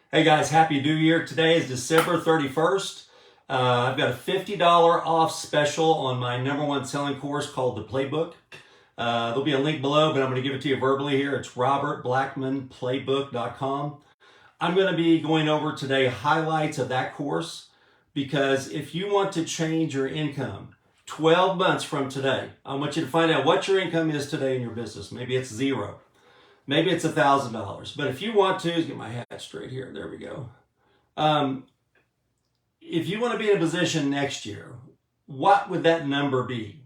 Hey guys, Happy New Year. Today is December 31st. I've got a $50 off special on my #1 selling course called The Playbook. There'll be a link below, but I'm going to give it to you verbally here. It's robertblackmanplaybook.com. I'm going to be going over today highlights of that course because if you want to change your income 12 months from today, I want you to find out what your income is today in your business. Maybe it's zero. Maybe it's $1,000. But if you want to, get my hat straight here. There we go. If you want to be in a position next year, what would that number be?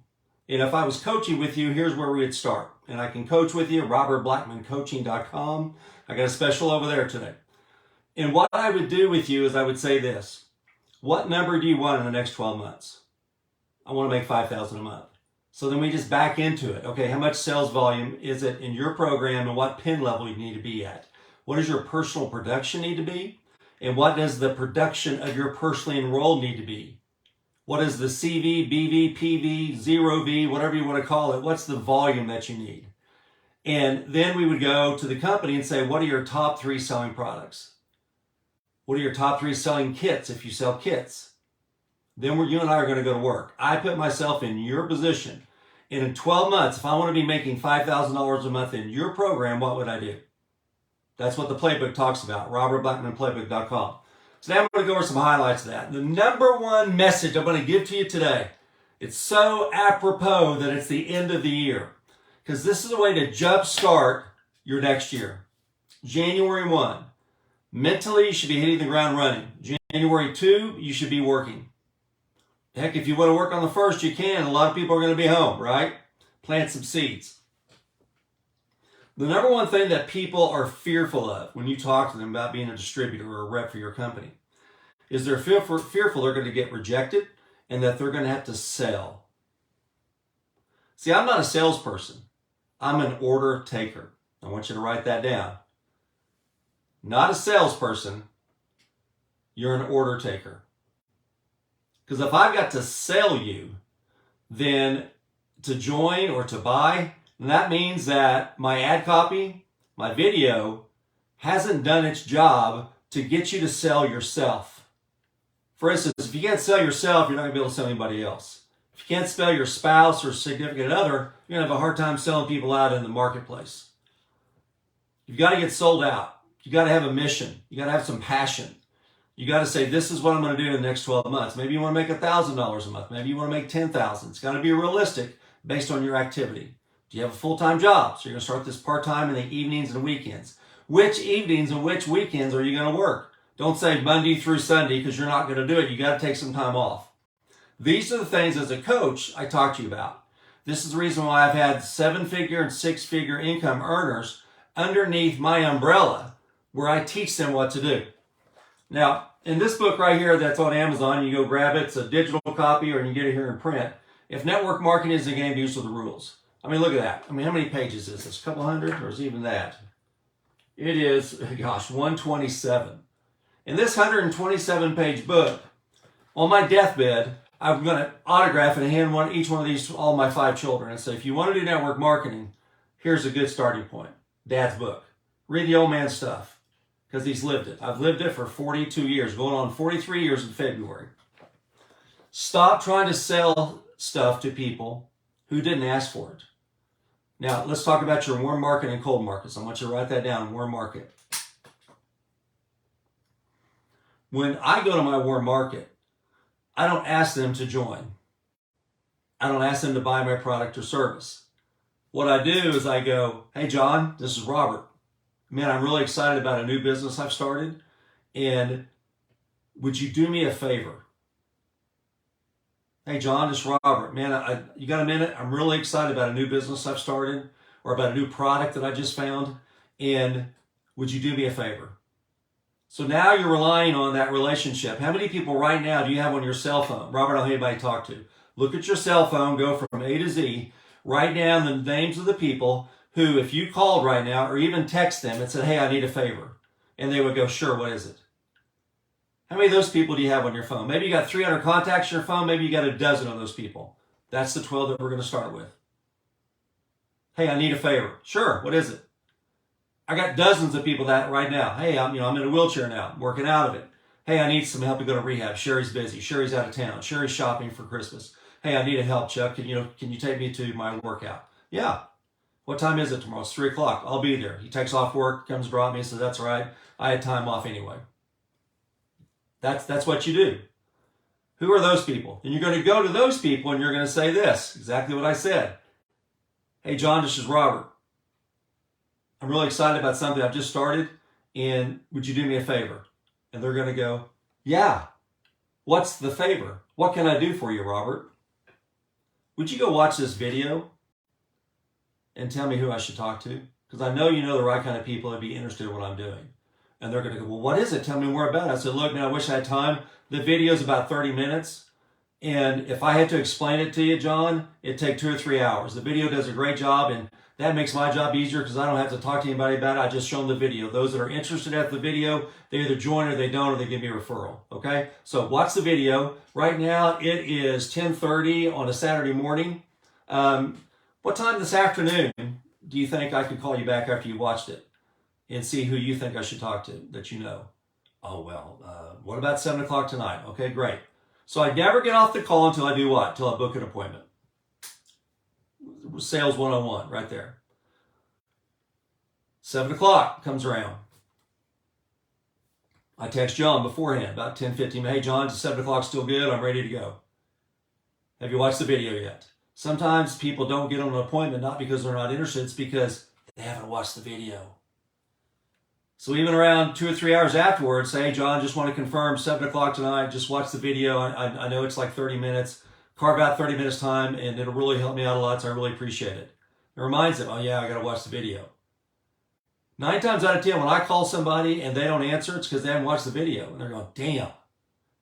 And if I was coaching with you, here's where we would start. And I can coach with you, robertblackmancoaching.com. I got a special over there today. And what I would do with you is I would say this. What number do you want in the next 12 months? I want to make $5,000 a month. So then we just back into it. Okay, how much sales volume is it in your program and what pin level you need to be at? What does your personal production need to be? And what does the production of your personally enrolled need to be? What is the CV, BV, PV, 0V, whatever you want to call it? What's the volume that you need? And then we would go to the company and say, what are your top 3 selling products? What are your top 3 selling kits if you sell kits? Then you and I are going to go to work. I put myself in your position. And in 12 months, if I want to be making $5,000 a month in your program, what would I do? That's what the playbook talks about, robertblackmanplaybook.com. So now I'm going to go over some highlights of that. The #1 message I'm going to give to you today, it's so apropos that it's the end of the year. Because this is a way to jumpstart your next year. January 1, mentally you should be hitting the ground running. January 2, you should be working. Heck, if you want to work on the 1st, you can. A lot of people are going to be home, right? Plant some seeds. The #1 thing that people are fearful of when you talk to them about being a distributor or a rep for your company is they're fearful they're going to get rejected and that they're going to have to sell. See, I'm not a salesperson. I'm an order taker. I want you to write that down. Not a salesperson. You're an order taker. Because if I've got to sell you, then to join or to buy, then that means that my ad copy, my video, hasn't done its job to get you to sell yourself. For instance, if you can't sell yourself, you're not going to be able to sell anybody else. If you can't sell your spouse or significant other, you're going to have a hard time selling people out in the marketplace. You've got to get sold out. You've got to have a mission. You've got to have some passion. You got to say, this is what I'm going to do in the next 12 months. Maybe you want to make $1,000 a month. Maybe you want to make $10,000. It's got to be realistic based on your activity. Do you have a full-time job? So you're going to start this part-time in the evenings and weekends. Which evenings and which weekends are you going to work? Don't say Monday through Sunday because you're not going to do it. You got to take some time off. These are the things as a coach I talk to you about. This is the reason why I've had 7-figure and 6-figure income earners underneath my umbrella where I teach them what to do. Now, in this book right here that's on Amazon, you go grab it. It's a digital copy or you can get it here in print. If network marketing is a game, these are the rules. I mean, look at that. I mean, how many pages is this? A couple hundred or is it even that? It is, gosh, 127. In this 127-page book, on my deathbed, I'm going to autograph and hand each one of these to all my 5 children and say, if you want to do network marketing, here's a good starting point. Dad's book. Read the old man's stuff. Because he's lived it. I've lived it for 42 years, going on 43 years in February. Stop trying to sell stuff to people who didn't ask for it. Now, let's talk about your warm market and cold markets. I want you to write that down, warm market. When I go to my warm market, I don't ask them to join. I don't ask them to buy my product or service. What I do is I go, hey, John, this is Robert. Man, I'm really excited about a new business I've started. And would you do me a favor? Hey, John, it's Robert. Man, you got a minute? I'm really excited about a new business I've started or about a new product that I just found. And would you do me a favor? So now you're relying on that relationship. How many people right now do you have on your cell phone? Robert, I don't have anybody to talk to. Look at your cell phone, go from A to Z, write down the names of the people who, if you called right now or even text them and said, hey, I need a favor, and they would go, sure, what is it? How many of those people do you have on your phone? Maybe you got 300 contacts on your phone. Maybe you got a dozen of those people. That's the 12 that we're going to start with. Hey, I need a favor. Sure, what is it? I got dozens of people that right now. Hey, I'm in a wheelchair now, I'm working out of it. Hey, I need some help to go to rehab. Sherry's busy. Sherry's out of town. Sherry's shopping for Christmas. Hey, I need a help, Chuck. Can you take me to my workout? Yeah. What time is it tomorrow? It's 3 o'clock. I'll be there. He takes off work, comes brought me, and says, that's all right. I had time off anyway. That's what you do. Who are those people? And you're going to go to those people and you're going to say this, exactly what I said. Hey, John, this is Robert. I'm really excited about something I've just started, and would you do me a favor? And they're going to go, yeah. What's the favor? What can I do for you, Robert? Would you go watch this video and tell me who I should talk to? Because I know you know the right kind of people that'd be interested in what I'm doing. And they're going to go, well, what is it? Tell me more about it. I said, look, man, I wish I had time. The video is about 30 minutes. And if I had to explain it to you, John, it'd take 2 or 3 hours. The video does a great job, and that makes my job easier because I don't have to talk to anybody about it. I just show them the video. Those that are interested at the video, they either join or they don't, or they give me a referral. Okay? So watch the video. Right now, it is 10:30 on a Saturday morning. What time this afternoon do you think I could call you back after you watched it and see who you think I should talk to that you know? Oh, well, what about 7 o'clock tonight? Okay, great. So I never get off the call until I do what? Until I book an appointment. Sales 101 right there. 7 o'clock comes around. I text John beforehand, about 10:15. Hey, John, is 7 o'clock still good? I'm ready to go. Have you watched the video yet? Sometimes people don't get on an appointment not because they're not interested, it's because they haven't watched the video. So even around 2 or 3 hours afterwards, say, hey, John, just want to confirm 7 o'clock tonight, just watch the video. I know it's like 30 minutes. Carve out 30 minutes time, and it'll really help me out a lot, so I really appreciate it. It reminds them, oh, yeah, I got to watch the video. 9 times out of 10, when I call somebody and they don't answer, it's because they haven't watched the video. And they're going, damn,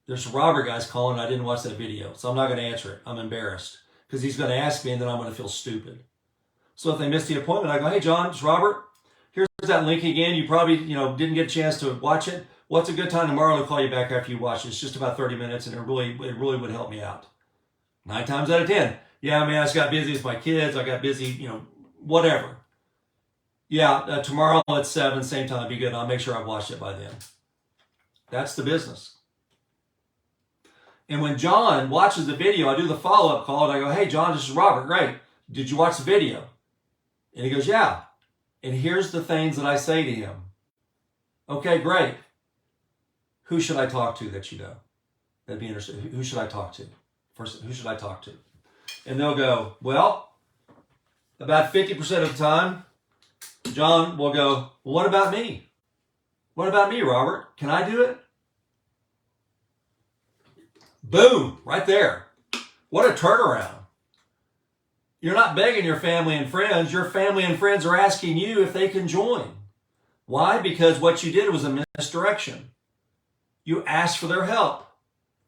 there's Robert guys calling, I didn't watch that video, so I'm not going to answer it. I'm embarrassed because he's going to ask me, and then I'm going to feel stupid. So if they miss the appointment, I go, hey, John, it's Robert. Here's that link again. You probably didn't get a chance to watch it. What's a good time tomorrow to call you back after you watch it? It's just about 30 minutes, and it really would help me out. 9 times out of 10. Yeah, man, I just got busy with my kids. I got busy, whatever. Yeah, tomorrow at 7, same time, be good. I'll make sure I've watched it by then. That's the business. And when John watches the video, I do the follow-up call, and I go, hey, John, this is Robert. Great. Did you watch the video? And he goes, yeah. And here's the things that I say to him. Okay, great. Who should I talk to that you know? That'd be interesting. Who should I talk to? First, who should I talk to? And they'll go, well, about 50% of the time, John will go, well, what about me? What about me, Robert? Can I do it? Boom, right there. What a turnaround. You're not begging your family and friends. Your family and friends are asking you if they can join. Why? Because what you did was a misdirection. You asked for their help.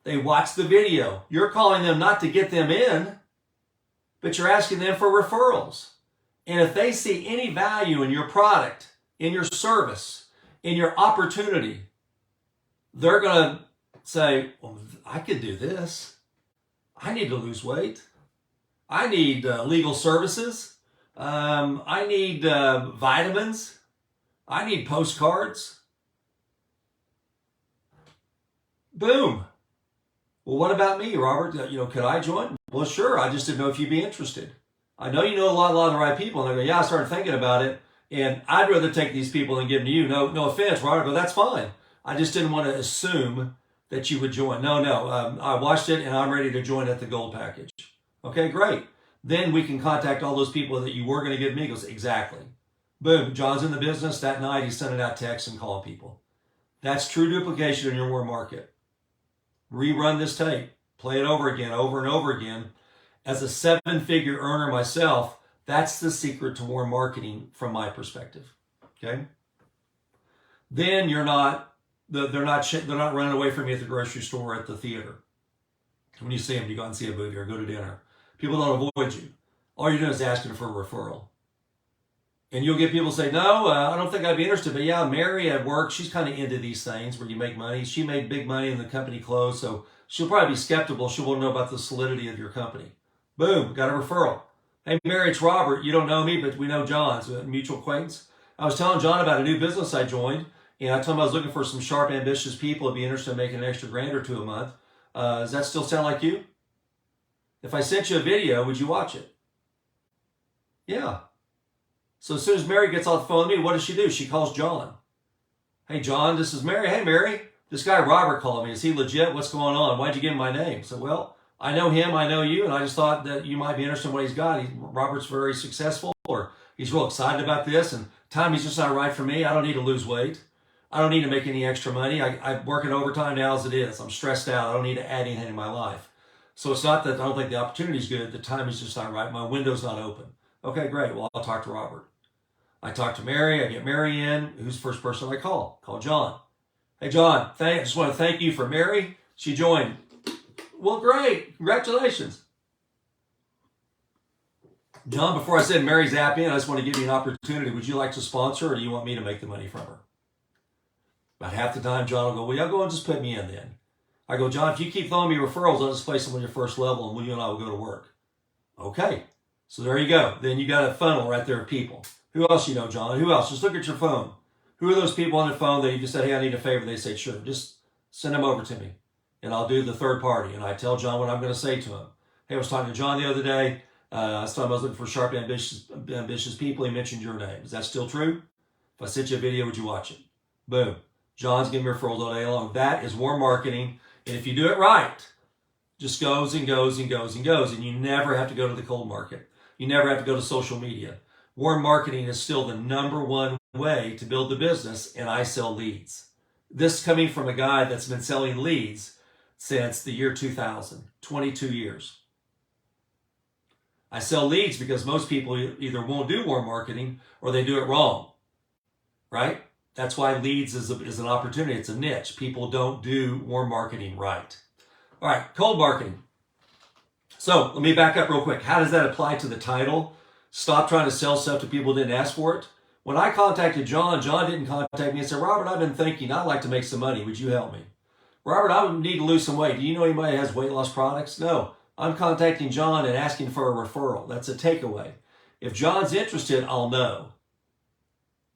They watched the video. You're calling them not to get them in, but you're asking them for referrals. And if they see any value in your product, in your service, in your opportunity, they're going to say, well, I could do this. I need to lose weight. I need legal services. I need vitamins. I need postcards. Boom. Well, what about me, Robert? Could I join? Well, sure. I just didn't know if you'd be interested. I know you know a lot of the right people. And they go, yeah, I started thinking about it. And I'd rather take these people than give them to you. No offense, Robert. But that's fine. I just didn't want to assume that you would join. No. I watched it and I'm ready to join at the gold package. Okay, great. Then we can contact all those people that you were going to give me. He goes, exactly. Boom. John's in the business. That night he's sending out texts and calling people. That's true duplication in your warm market. Rerun this tape. Play it over again, over and over again. As a 7-figure earner myself, that's the secret to warm marketing from my perspective. Okay? Then they're not running away from you at the grocery store or at the theater. When you see them, you go and see a movie or go to dinner. People don't avoid you. All you're doing is asking for a referral. And you'll get people say, no, I don't think I'd be interested. But yeah, Mary at work, she's kind of into these things where you make money. She made big money and the company closed, so she'll probably be skeptical. She won't know about the solidity of your company. Boom, got a referral. Hey, Mary, it's Robert. You don't know me, but we know John's a mutual acquaintance. I was telling John about a new business I joined, and I told him I was looking for some sharp, ambitious people who'd be interested in making an extra grand or two a month. Does that still sound like you? If I sent you a video, would you watch it? Yeah. So as soon as Mary gets off the phone with me, what does she do? She calls John. Hey, John, this is Mary. Hey, Mary, this guy Robert called me. Is he legit? What's going on? Why'd you give him my name? So, well, I know him, I know you, and I just thought that you might be interested in what he's got. Robert's very successful, or he's real excited about this, and timing's just not right for me. I don't need to lose weight. I don't need to make any extra money. I'm working overtime now as it is. I'm stressed out. I don't need to add anything in my life. So it's not that I don't think the opportunity's good. The timing's just not right. My window's not open. Okay, great. Well, I'll talk to Robert. I talk to Mary. I get Mary in. Who's the first person I call? Call John. Hey, John, I just want to thank you for Mary. She joined. Well, great. Congratulations. John, before I send Mary's app in, I just want to give you an opportunity. Would you like to sponsor, or do you want me to make the money from her? About half the time, John will go, well, y'all go and just put me in then. I go, John, if you keep throwing me referrals, I'll just place them on your first level, and you and I will go to work. Okay. So there you go. Then you got a funnel right there of people. Who else you know, John? Who else? Just look at your phone. Who are those people on the phone that you just said, hey, I need a favor? They say, sure, just send them over to me, and I'll do the third party. And I tell John what I'm going to say to him. Hey, I was talking to John the other day. I was looking for sharp, ambitious people. He mentioned your name. Is that still true? If I sent you a video, would you watch it? Boom. John's giving me referrals all day long. That is warm marketing. And if you do it right, just goes and goes and goes and goes. And you never have to go to the cold market. You never have to go to social media. Warm marketing is still the number one way to build the business, and I sell leads. This coming from a guy that's been selling leads since the year 2000, 22 years. I sell leads because most people either won't do warm marketing or they do it wrong, right? That's why leads is an opportunity. It's a niche. People don't do warm marketing right. All right, cold marketing. So let me back up real quick. How does that apply to the title? Stop trying to sell stuff to people who didn't ask for it. When I contacted John, John didn't contact me and said, Robert, I've been thinking, I'd like to make some money. Would you help me? Robert, I need to lose some weight. Do you know anybody that has weight loss products? No. I'm contacting John and asking for a referral. That's a takeaway. If John's interested, I'll know.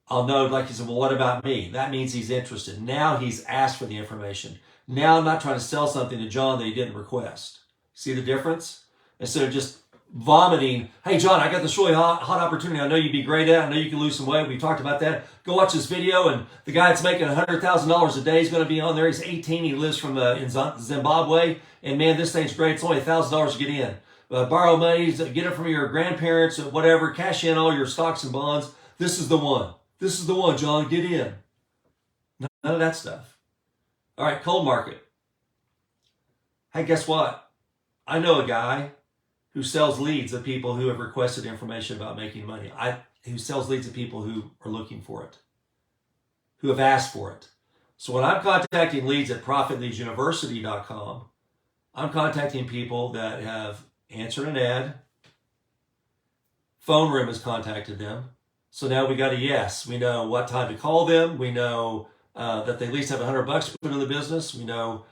I'll know, like he said, well, what about me? That means he's interested. Now he's asked for the information. Now I'm not trying to sell something to John that he didn't request. See the difference? Instead of just vomiting, hey, John, I got this really hot opportunity. I know you'd be great at it. I know you can lose some weight. We talked about that. Go watch this video, and the guy that's making $100,000 a day is going to be on there. He's 18. He lives in Zimbabwe, and man, this thing's great. It's only $1,000 to get in. Borrow money, get it from your grandparents, whatever. Cash in all your stocks and bonds. This is the one. This is the one, John. Get in. None of that stuff. All right, cold market. Hey, guess what? I know a guy who sells leads of people who have requested information about making money. Who sells leads of people who are looking for it, who have asked for it. So when I'm contacting leads at ProfitLeadsUniversity.com, I'm contacting people that have answered an ad. Phone Room has contacted them. So now we got a yes. We know what time to call them. We know that they at least have $100 to put in the business. We know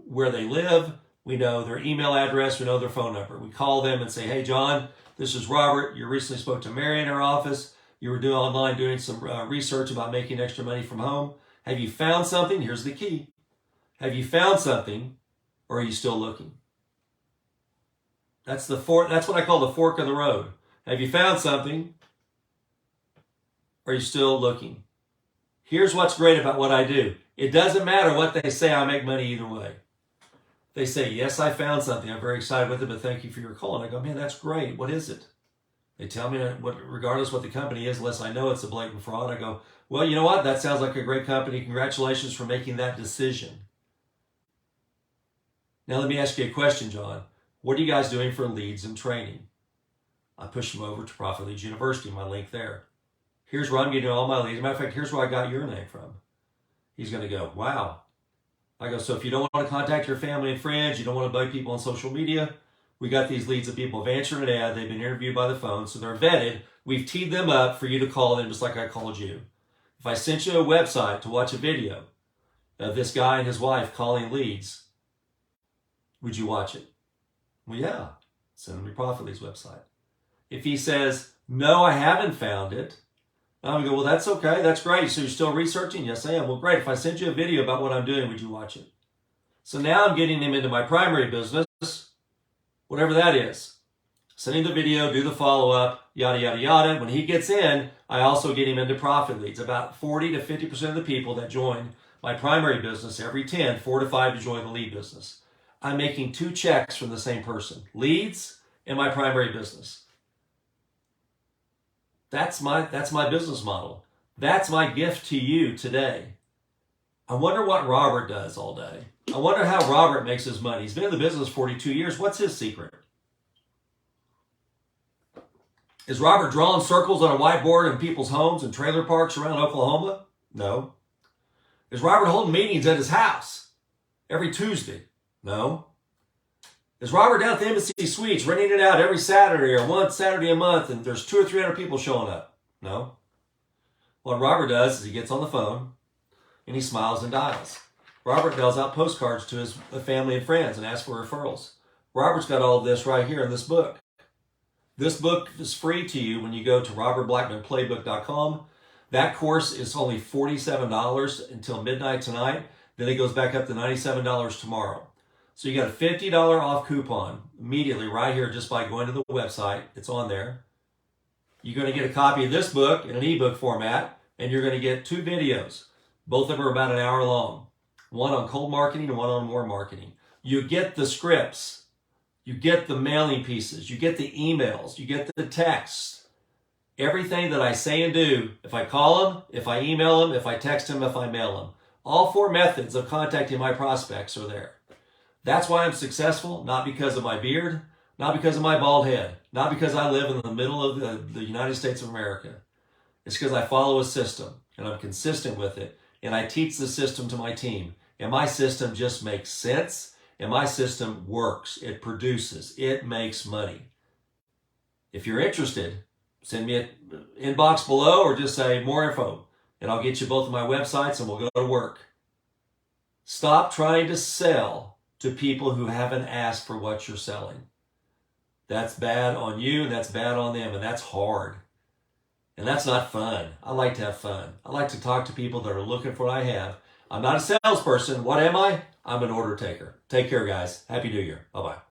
where they live. We know their email address. We know their phone number. We call them and say, hey, John, this is Robert. You recently spoke to Mary in our office. You were doing some research about making extra money from home. Have you found something? Here's the key. Have you found something, or are you still looking? That's what I call the fork of the road. Have you found something? Or are you still looking? Here's what's great about what I do. It doesn't matter what they say, I make money either way. They say, yes, I found something. I'm very excited with it, but thank you for your call. And I go, man, that's great. What is it? They tell me, regardless what the company is, unless I know it's a blatant fraud, I go, well, you know what? That sounds like a great company. Congratulations for making that decision. Now let me ask you a question, John. What are you guys doing for leads and training? I push them over to Profit Leads University, my link there. Here's where I'm getting all my leads. As a matter of fact, here's where I got your name from. He's going to go, wow. I go, so if you don't want to contact your family and friends, you don't want to bug people on social media, we got these leads of people have answered an ad, they've been interviewed by the phone, so they're vetted. We've teed them up for you to call them just like I called you. If I sent you a website to watch a video of this guy and his wife calling leads, would you watch it? Well, yeah. Send them to Profit Leads website. If he says, no, I haven't found it, And I would go, well, that's okay. That's great. So you're still researching? Yes, I am. Well, great. If I sent you a video about what I'm doing, would you watch it? So now I'm getting him into my primary business, whatever that is. Sending the video, do the follow-up, yada, yada, yada. When he gets in, I also get him into profit leads. About 40 to 50% of the people that join my primary business, every 10, 4 to 5 to join the lead business. I'm making 2 checks from the same person, leads and my primary business. That's my business model. That's my gift to you today. I wonder what Robert does all day. I wonder how Robert makes his money. He's been in the business 42 years. What's his secret? Is Robert drawing circles on a whiteboard in people's homes and trailer parks around Oklahoma? No. Is Robert holding meetings at his house every Tuesday? No. Is Robert down at the Embassy Suites renting it out every Saturday or one Saturday a month and there's 200 or 300 people showing up? No. What Robert does is he gets on the phone and he smiles and dials. Robert mails out postcards to his family and friends and asks for referrals. Robert's got all of this right here in this book. This book is free to you when you go to robertblackmanplaybook.com. That course is only $47 until midnight tonight. Then it goes back up to $97 tomorrow. So you got a $50 off coupon immediately right here just by going to the website. It's on there. You're going to get a copy of this book in an ebook format, and you're going to get 2 videos. Both of them are about an hour long. One on cold marketing and one on warm marketing. You get the scripts. You get the mailing pieces. You get the emails. You get the texts. Everything that I say and do, if I call them, if I email them, if I text them, if I mail them. All 4 methods of contacting my prospects are there. That's why I'm successful, not because of my beard, not because of my bald head, not because I live in the middle of the United States of America. It's because I follow a system, and I'm consistent with it, and I teach the system to my team. And my system just makes sense, and my system works. It produces. It makes money. If you're interested, send me an inbox below or just say more info, and I'll get you both of my websites, and we'll go to work. Stop trying to sell to people who haven't asked for what you're selling. That's bad on you, and that's bad on them, and that's hard. And that's not fun. I like to have fun. I like to talk to people that are looking for what I have. I'm not a salesperson. What am I? I'm an order taker. Take care, guys. Happy New Year. Bye-bye.